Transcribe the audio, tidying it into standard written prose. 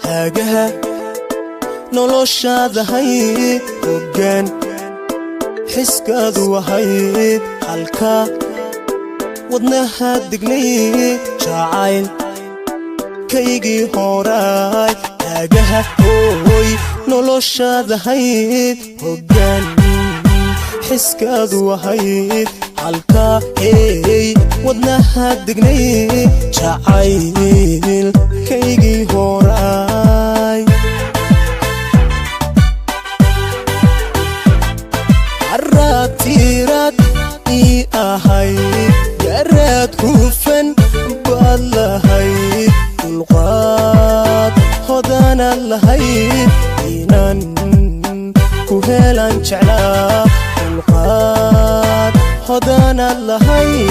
هاجها noloshaada hayd hoggaan xiskaadu wahayd halka wadnaha dignay jacayl kaygii horay haagaha hooy noloshaada hayd hoggaan xiskaadu wahayd halka wadnaha dignay jacayl kaygii horay عراتيرات إي أهاي جرات كوفن بالهاي القاد خدنا الهاي إنان كهلان شعلا القاد خدنا الهاي